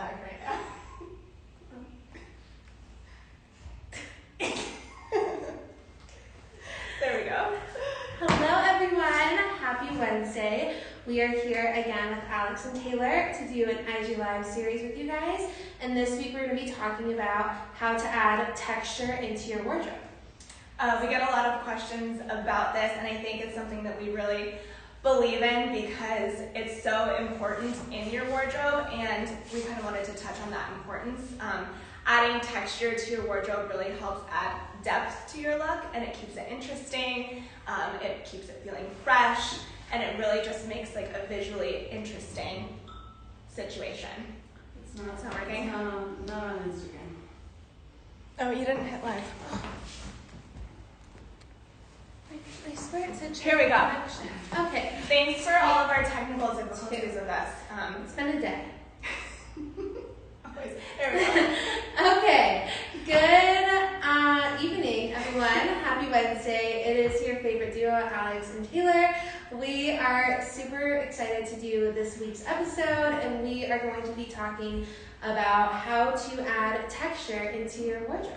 flag right now. There we go. Hello everyone, happy Wednesday. We are here again with Alex and Taylor to do an IG Live series with you guys. And this week we're going to be talking about how to add texture into your wardrobe. We get a lot of questions about this, and I think it's something that we really believe in because it's so important in your wardrobe, and we kind of wanted to touch on that importance. Adding texture to your wardrobe really helps add depth to your look, and it keeps it interesting, it keeps it feeling fresh, and it really just makes like a visually interesting situation. It's not working? Not on Instagram. Oh, you didn't hit live. I swear it said Here we go. connection. Okay. Thanks for all of our technical difficulties with us. It's been a day. Always. There we go. Okay. Good evening, everyone. Happy Wednesday. It is your favorite duo, Alex and Taylor. We are super excited to do this week's episode, and we are going to be talking about how to add texture into your wardrobe.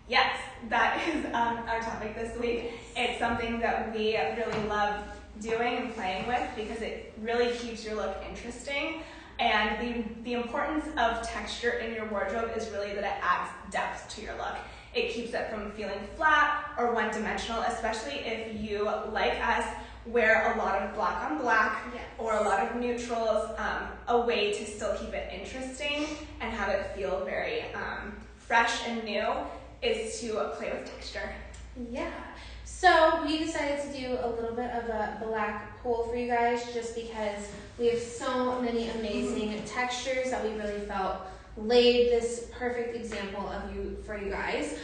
Yes, that is our topic this week. It's something that we really love doing and playing with because it really keeps your look interesting. And the importance of texture in your wardrobe is really that it adds depth to your look. It keeps it from feeling flat or one-dimensional, especially if you, like us, wear a lot of black on black or a lot of neutrals, a way to still keep it interesting and have it feel very fresh and new is to play with texture. Yeah. So we decided to do a little bit of a black pool for you guys just because we have so many amazing textures that we really felt laid this perfect example for you guys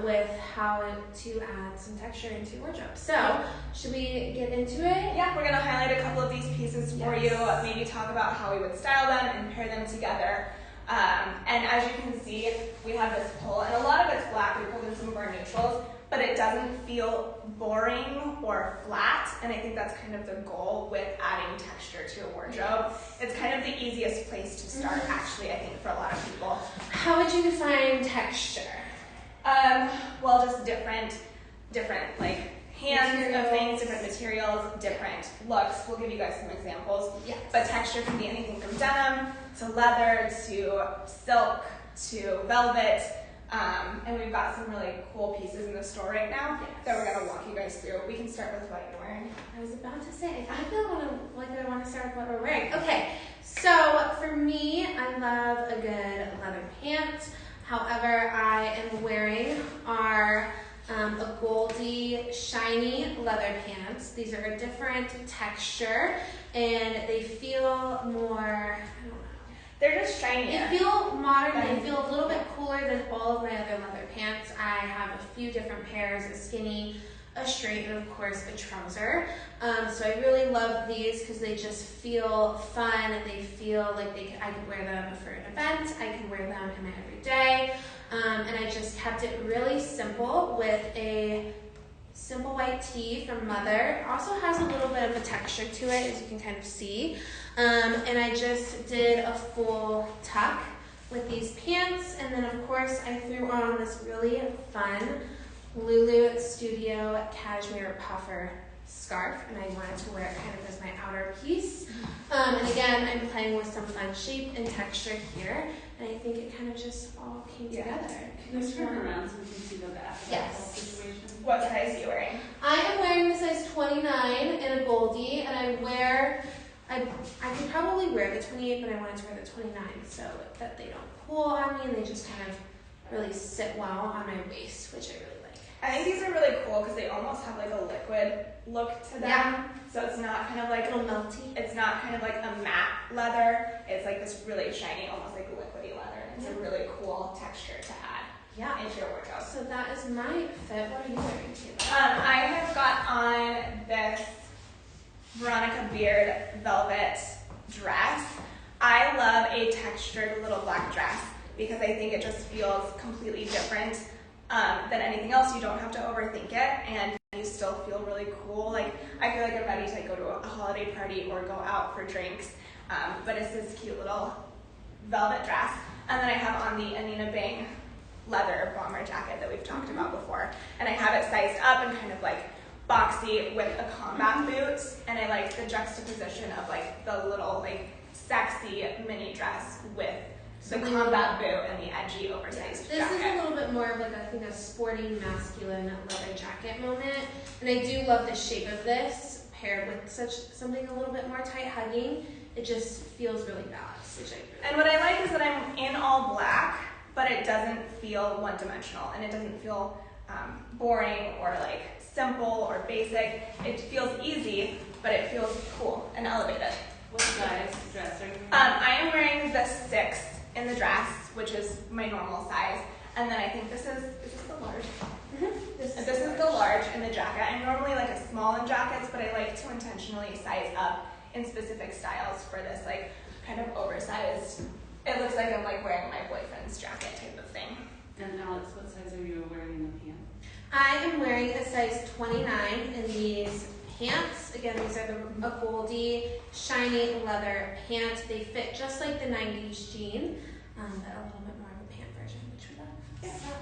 with how to add some texture into your wardrobe. So should we get into it? Yeah, we're going to highlight a couple of these pieces for you, maybe talk about how we would style them and pair them together. And as you can see, we have this pull, and a lot of it's black. We pulled in some of our neutrals, but it doesn't feel boring or flat, and I think that's kind of the goal with adding texture to your wardrobe. It's kind of the easiest place to start, actually, I think, for a lot of people. How would you define texture? Well, just different like hands of things, different materials, different looks. We'll give you guys some examples. Yes. But texture can be anything from denim to leather to silk to velvet. And we've got some really cool pieces in the store right now that we're going to walk you guys through. We can start with what you're wearing. I was about to say, I feel like I want to start with what we're wearing. Okay, so for me, I love a good leather pant. However, I am wearing a goldy, shiny leather pants. These are a different texture, and they feel more, I don't know. They're just shinier. They feel modern. They feel a little bit cooler than all of my other leather pants. I have a few different pairs, a skinny, a straight, and of course a trouser. So I really love these because they just feel fun. They feel like I could wear them for an event. I can wear them in my everyday. And I just kept it really simple with a simple white tee from Mother. It also has a little bit of a texture to it, as you can kind of see. And I just did a full tuck with these pants. And then, of course, I threw on this really fun Lulu Studio cashmere puffer scarf. And I wanted to wear it kind of as my outer piece. And again, I'm playing with some fun shape and texture here. And I think it kind of just all came together. Can you turn around so we can see the back of that whole situation? What size are you wearing? I am wearing the size 29 in a goldie, and I could probably wear the 28, but I wanted to wear the 29 so that they don't pull on me and they just kind of really sit well on my waist, which I really like. I think these are really cool because they almost have like a liquid look to them. Yeah. So it's not kind of like a little melty. It's not kind of like a matte leather. It's like this really shiny, almost like liquidy leather. It's a really cool texture to add into your wardrobe. So that is my fit. What are you wearing, Taylor? I have got on this Veronica Beard velvet dress. I love a textured little black dress because I think it just feels completely different than anything else. You don't have to overthink it, and you still feel really cool. Like I feel like I'm ready to go to a holiday party or go out for drinks. But it's this cute little velvet dress, and then I have on the Anina Bang leather bomber jacket that we've talked about before, and I have it sized up and kind of like boxy with a combat boot, and I like the juxtaposition of like the little like sexy mini dress with the combat boot and the edgy oversized This jacket. is a little bit more of like I think a sporty masculine leather jacket moment, and I do love the shape of this paired with something a little bit more tight hugging. It just feels really balanced, which I really And what I like is that I'm in all black, but it doesn't feel one-dimensional, and it doesn't feel boring or like simple or basic. It feels easy, but it feels cool and elevated. What size dress are you wearing? I am wearing the 6 in the dress, which is my normal size, and then I think this is the large. This is the large in the jacket. I'm normally like a small in jackets, but I like to intentionally size up in specific styles for this like kind of oversized. It looks like I'm like wearing my boyfriend's jacket type of thing. And Alex, what size are you wearing in the pants? I am wearing a size 29 in these pants. Again, these are a goldy, shiny leather pant. They fit just like the 90s jean, but a little bit more of a pant version, which we love. Yeah.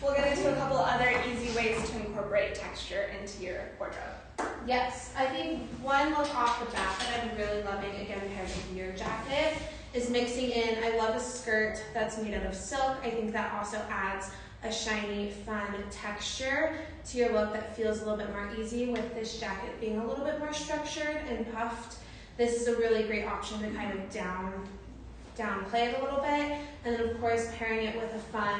We'll get into a couple other easy ways to incorporate texture into your wardrobe. Yes, I think one look off the bat that I'm really loving, again paired with your jacket, is mixing in. I love a skirt that's made out of silk. I think that also adds a shiny, fun texture to your look that feels a little bit more easy with this jacket being a little bit more structured and puffed. This is a really great option to kind of downplay it a little bit. And then of course pairing it with a fun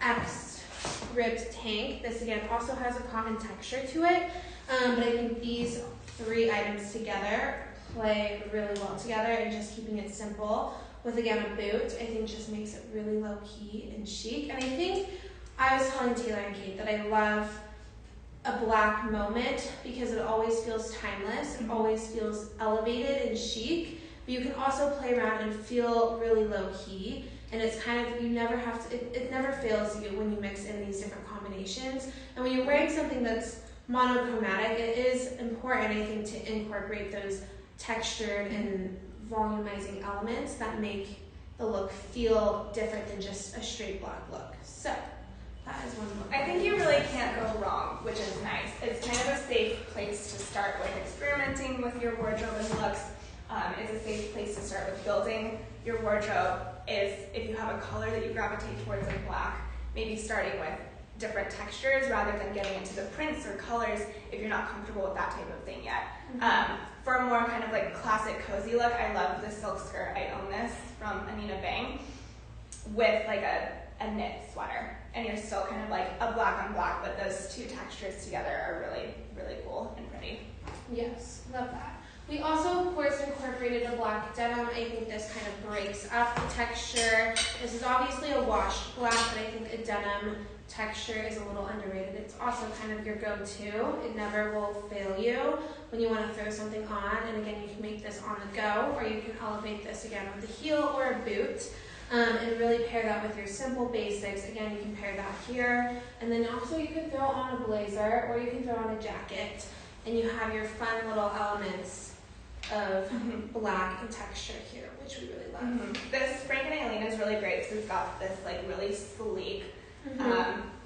X-ribbed tank. This again also has a common texture to it, but I think these 3 items together play really well together, and just keeping it simple with again a boot I think just makes it really low key and chic. And I think I was telling Taylor and Kate that I love a black moment because it always feels timeless, it always feels elevated and chic, but you can also play around and feel really low key, and it's kind of, you never have to, it never fails you when you mix in these different combinations. And when you're wearing something that's monochromatic, it is important I think to incorporate those textured and volumizing elements that make the look feel different than just a straight black look. So that is one look. I think you really can't go wrong, which is nice. It's kind of a safe place to start with experimenting with your wardrobe and looks. It's a safe place to start with building your wardrobe. Is if you have a color that you gravitate towards like black, maybe starting with different textures rather than getting into the prints or colors if you're not comfortable with that type of thing yet. For a more kind of like classic cozy look, I love the silk skirt. I own this from Anina Bang with like a knit sweater, and you're still kind of like a black on black, but those 2 textures together are really, really cool and pretty. Yes, love that. We also, of course, incorporated a black denim. I think this kind of breaks up the texture. This is obviously a washed black, but I think a denim texture is a little underrated. It's also kind of your go-to. It never will fail you when you want to throw something on. And again, you can make this on the go, or you can elevate this again with a heel or a boot. And really pair that with your simple basics. Again, you can pair that here. And then also you could throw on a blazer, or you can throw on a jacket. And you have your fun little elements of black and texture here, which we really love. This Frank and Eileen is really great because it's got this like really sleek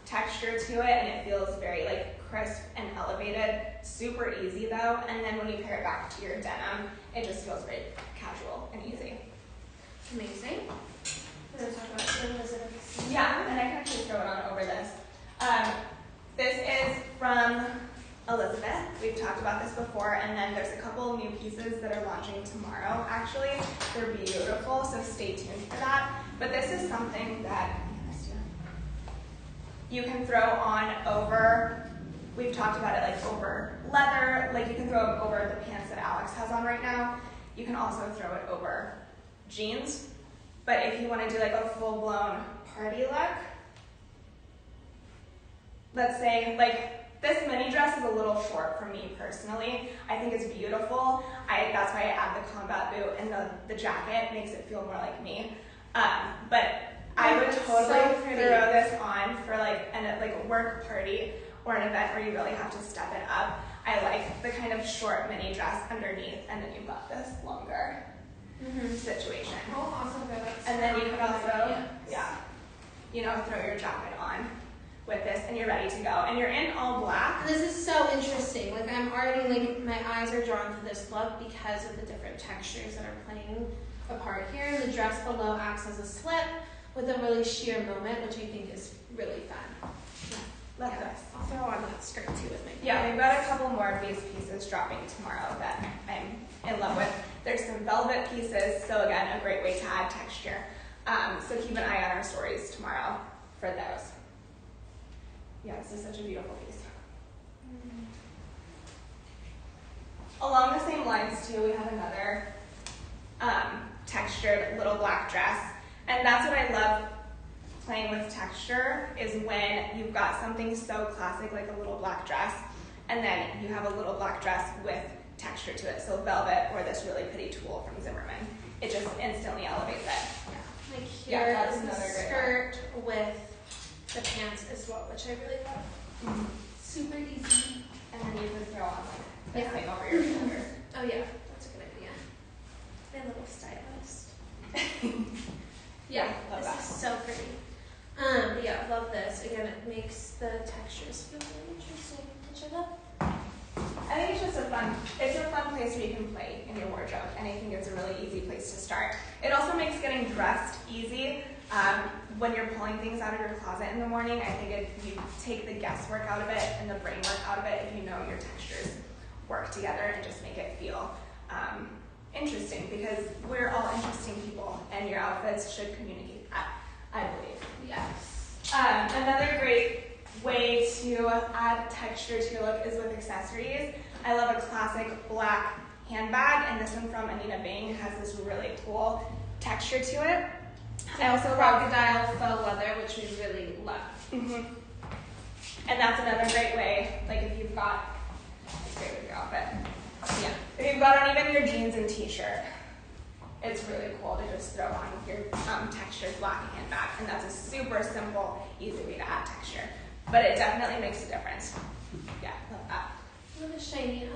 texture to it, and it feels very like crisp and elevated. Super easy though, and then when you pair it back to your denim, it just feels very casual and easy. Amazing. We're going to talk about Elizabeth. Yeah, and I can actually throw it on over this. This is from Elizabeth. We've talked about this before, and then there's a couple new pieces that are launching tomorrow, actually. They're beautiful, so stay tuned for that. But this is something that you can throw on over, we've talked about it like over leather, like you can throw it over the pants that Alex has on right now. You can also throw it over jeans. But if you want to do like a full-blown party look, let's say like this mini dress is a little short for me personally. I think it's beautiful. That's why I add the combat boot, and the jacket makes it feel more like me. But I would totally throw this on for like a work party or an event where you really have to step it up. I like the kind of short mini dress underneath, and then you've got this longer situation. Oh, awesome. And then you could also, throw your jacket on with this and you're ready to go. And you're in all black. This is so interesting. Like I'm already my eyes are drawn to this look because of the different textures that are playing a part here. And the dress below acts as a slip with a really sheer moment, which I think is really fun. Love this. I'll throw on that skirt too with my Yeah, we've got a couple more of these pieces dropping tomorrow that I'm in love with. There's some velvet pieces, so again, a great way to add texture. So keep an eye on our stories tomorrow for those. Yeah, this is such a beautiful piece. Along the same lines too, we have another textured little black dress. And that's what I love playing with texture, is when you've got something so classic like a little black dress, and then you have a little black dress with texture to it. So velvet or this really pretty tulle from Zimmerman. It just instantly elevates it. Yeah. Like here is the skirt with the pants as well, which I really love. Super easy. And then you can throw on like this thing over your shoulder. Oh yeah, that's a good idea. My little stylist. Yeah, love this that. is so pretty. But yeah, love this. Again, it makes the textures feel really interesting, which I love. I think it's just a fun place where you can play in your wardrobe, and I think it's a really easy place to start. It also makes getting dressed easy. When you're pulling things out of your closet in the morning, I think you take the guesswork out of it and the brain work out of it if you know your textures work together and just make it feel interesting, because we're all interesting people and your outfits should communicate that, I believe. Yes. Another great way to add texture to your look is with accessories. I love a classic black handbag, and this one from Anita Bing has this really cool texture to it. I also love crocodile faux leather, which we really love. And that's another great way, like if you've got, it's great with your outfit. Yeah. If you've got on even your jeans and t-shirt, it's really cool to just throw on your textured black handbag. And that's a super simple, easy way to add texture. But it definitely makes a difference. Yeah, love that. Look at shiny.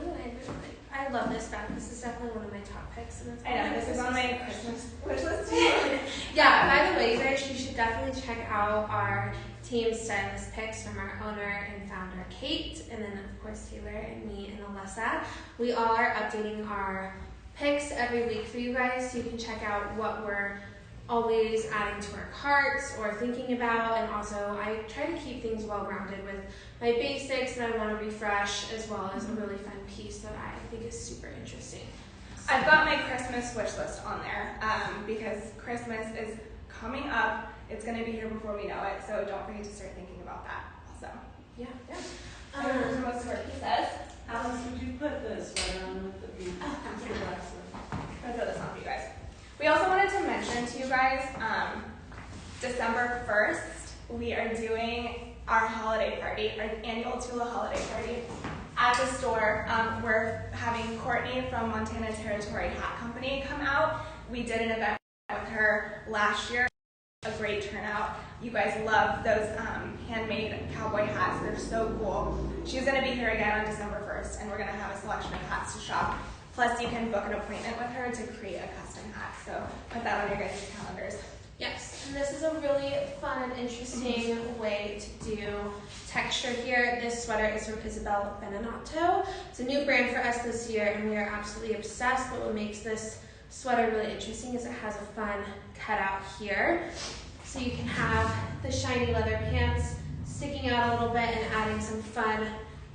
I love this bag. This is definitely one of my top picks. And it's I know, this is on my Christmas wish list too. Yeah, by the way, you guys, you should definitely check out our team stylist picks from our owner and founder, Kate, and then of course Taylor and me and Alyssa. We all are updating our picks every week for you guys, so you can check out what we're always adding to our carts or thinking about. And also I try to keep things well-rounded with my basics that I want to refresh, as well as a really fun piece that I think is super interesting. So, I've got my Christmas wish list on there because Christmas is coming up. It's going to be here before we know it, so don't forget to start thinking about that also. yeah. Those are most of our pieces. Alice, would you put the sweater on with the pink? I'll throw this on for you guys. We also wanted to mention to you guys, December 1st, we are doing our holiday party, our annual Tula holiday party at the store. We're having Courtney from Montana Territory Hat Company come out. We did an event with her last year. A great turnout. You guys love those handmade cowboy hats. They're so cool. She's going to be here again on December 1st, and we're going to have a selection of hats to shop. Plus, you can book an appointment with her to create a custom hat. So put that on your guys' calendars. Yes, and this is a really fun and interesting way to do texture here. This sweater is from Isabel Beninato. It's a new brand for us this year, and we are absolutely obsessed. But what makes this sweater really interesting is it has a fun cutout here. So you can have the shiny leather pants sticking out a little bit and adding some fun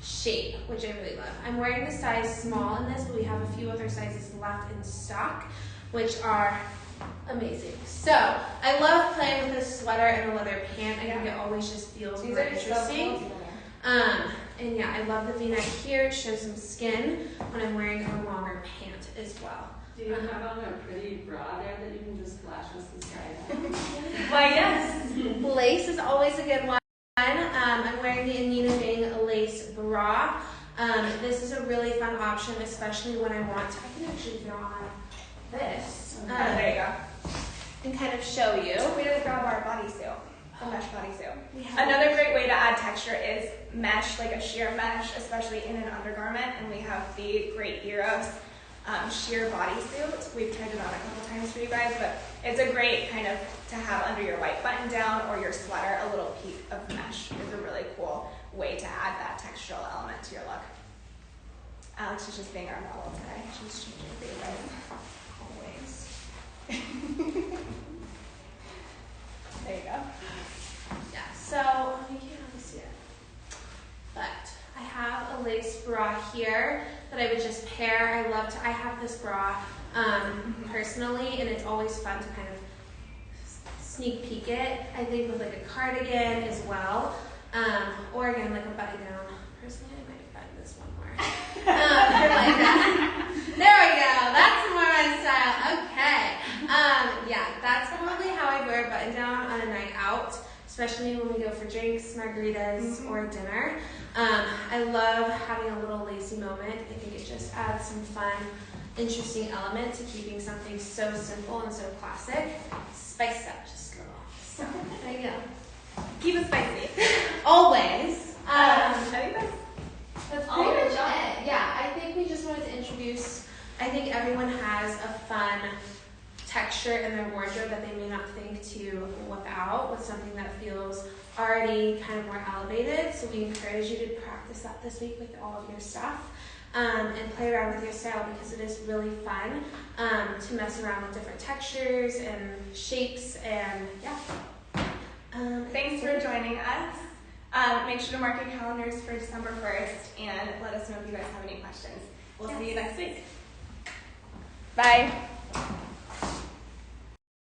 shape, which I really love. I'm wearing the size small in this, but we have a few other sizes left in stock, which are amazing. So I love playing with this sweater and a leather pant. I think it always just feels more interesting. And yeah, I love the V-neck here. It shows some skin when I'm wearing a longer pant as well. Do you have on a pretty bra there that you can just flash us the sky? Why, yes. Lace is always a good one. I'm wearing the Anita Bing lace bra. This is a really fun option, especially when I want to. I can actually throw on this. There you go. And kind of show you. We didn't grab our bodysuit, the mesh bodysuit. Another great way to add texture is mesh, like a sheer mesh, especially in an undergarment. And we have the great Eros sheer bodysuit. We've tried it on a couple times for you guys, but it's a great kind of to have under your white button down or your sweater. A little peak of mesh is a really cool way to add that textural element to your look. Alex is just being our model today. She's changing for you guys always. There you go. Yeah, so you can't really see it, but I have a lace bra here that I would just pair. I have this bra personally, and it's always fun to kind of sneak peek it. I think with like a cardigan as well, or again like a button down. Personally, I might button this one more. Like that. There we go. That's more my style. Okay. Yeah, that's probably how I wear a button down on a night out, especially when we go for drinks, margaritas, or dinner. I love having a little lacy moment. I think it just adds some fun, interesting element to keeping something so simple and so classic. Spice up just a little. So there you go. Keep it spicy. Always. I think that's Pretty much it. Yeah, I think we just wanted to introduce, I think everyone has a fun texture in their wardrobe that they may not think to whip out with something that feels already kind of more elevated. So we encourage you to practice that this week with all of your stuff and play around with your style, because it is really fun to mess around with different textures and shapes, and yeah. Thanks for joining us. Make sure to mark your calendars for December 1st and let us know if you guys have any questions. We'll see you next week. Bye.